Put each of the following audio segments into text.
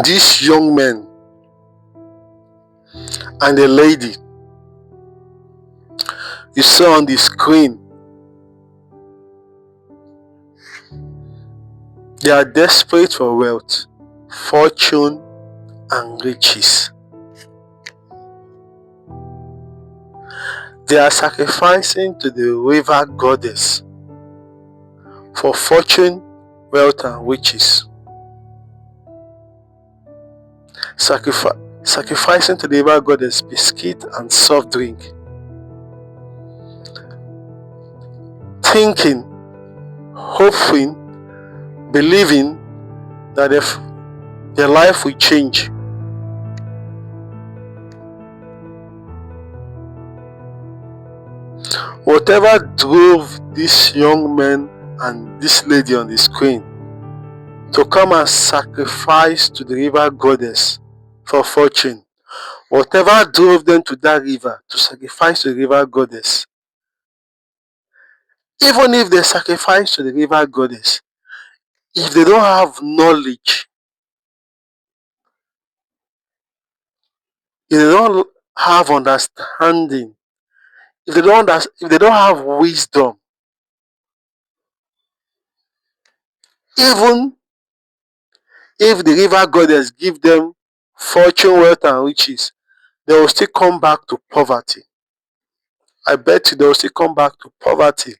These young men and the lady you saw on the screen, they are desperate for wealth, fortune, and riches. They are sacrificing to the river goddess for fortune, wealth, and riches. Sacrificing to the river goddess biscuit and soft drink. Thinking, hoping, believing that their life will change. Whatever drove this young man and this lady on the screen to come and sacrifice to the river goddess for fortune, whatever drove them to that river to sacrifice to the river goddess, even if they sacrifice to the river goddess, if they don't have knowledge, if they don't have understanding, if they don't have wisdom, even if the river goddess give them fortune, wealth, and riches, they will still come back to poverty. I bet you they will still come back to poverty.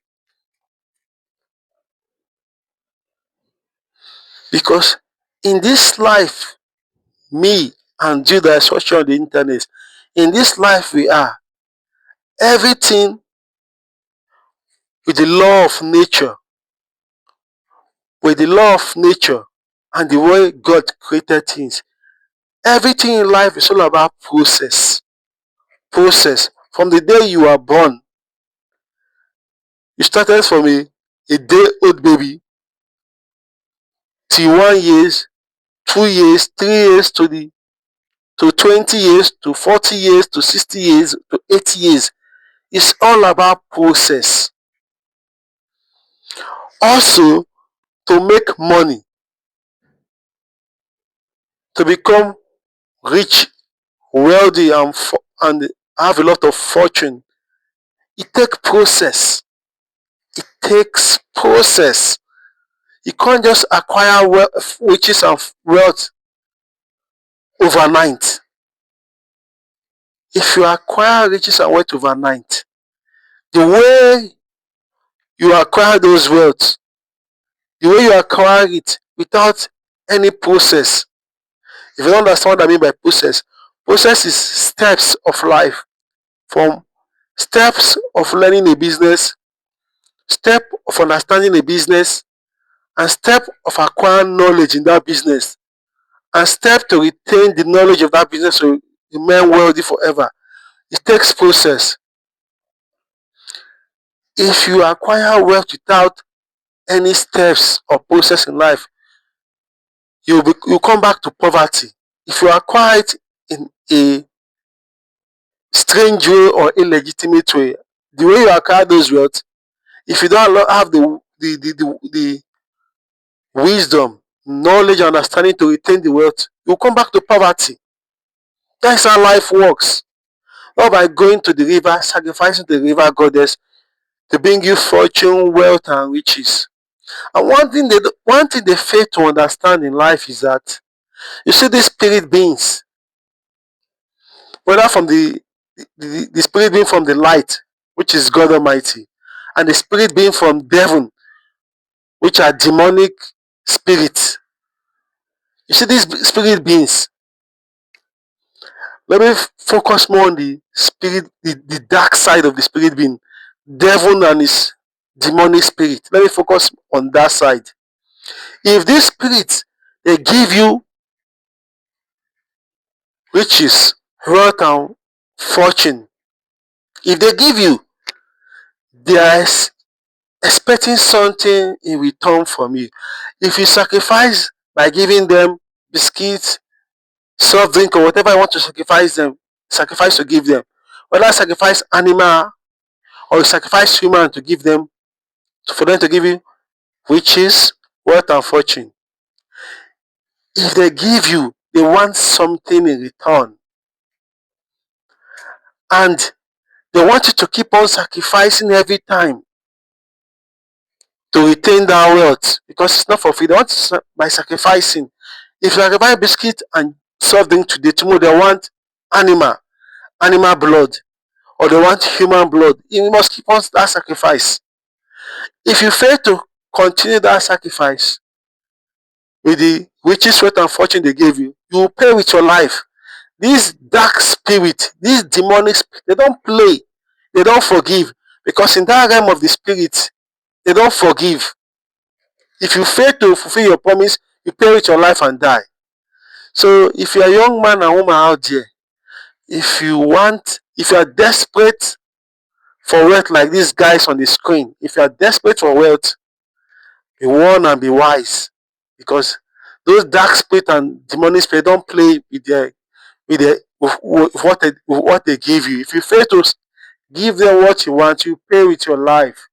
Because in this life, me and you that is watching on the internet, in this life we are, everything with the law of nature, and the way God created things, everything in life is all about process. From the day you are born, you started from a day old baby till 1 year, 2 years, 3 years to 20 years, to 40 years, to 60 years, to 80 years. It's all about process. Also, to make money, to become rich, wealthy, and have a lot of fortune, it takes process. You can't just acquire riches and wealth overnight. If you acquire riches and wealth overnight, the way you acquire those wealth, the way you acquire it without any process. If you don't understand what I mean by process is steps of life. From steps of learning a business, step of understanding a business, and step of acquiring knowledge in that business, and step to retain the knowledge of that business to remain wealthy forever. It takes process. If you acquire wealth without any steps or process in life, you come back to poverty. If you acquire it in a strange way or illegitimate way, the way you acquire those wealth, if you don't have the wisdom, knowledge, and understanding to retain the wealth, you come back to poverty. That's how life works. Not by going to the river, sacrificing to the river goddess to bring you fortune, wealth, and riches. And one thing they fail to understand in life is that you see these spirit beings, whether from the spirit being from the light, which is God Almighty, and the spirit being from devil, which are demonic spirits. You see these spirit beings. Let me focus more on the spirit, the dark side of the spirit being, devil and his demonic spirit. Let me focus on that side. If these spirits they give you riches, wealth, and fortune, if they give you, they are expecting something in return from you. If you sacrifice by giving them biscuits, soft drink, or whatever you want to sacrifice to give them, whether sacrifice animal or you sacrifice human to give them, for them to give you riches, wealth, and fortune. If they give you, They want something in return. And they want you to keep on sacrificing every time to retain that wealth, because it's not for free. They want to, by sacrificing. If you sacrifice biscuit and soft drink today, tomorrow they want animal, animal blood, or they want human blood. You must keep on that sacrifice. If you fail to continue that sacrifice with the riches, sweat, and fortune they gave you, you will pay with your life. These dark spirit, these demonic spirit, they don't play, they don't forgive, because in that realm of the spirit, they don't forgive. If you fail to fulfill your promise, you pay with your life and die. So if you're a young man and woman out there, if you are desperate for wealth like these guys on the screen, if you are desperate for wealth, be warned and be wise, because those dark spirit and demonic spirit don't play with what they give you. If you fail to give them what you want, you pay with your life.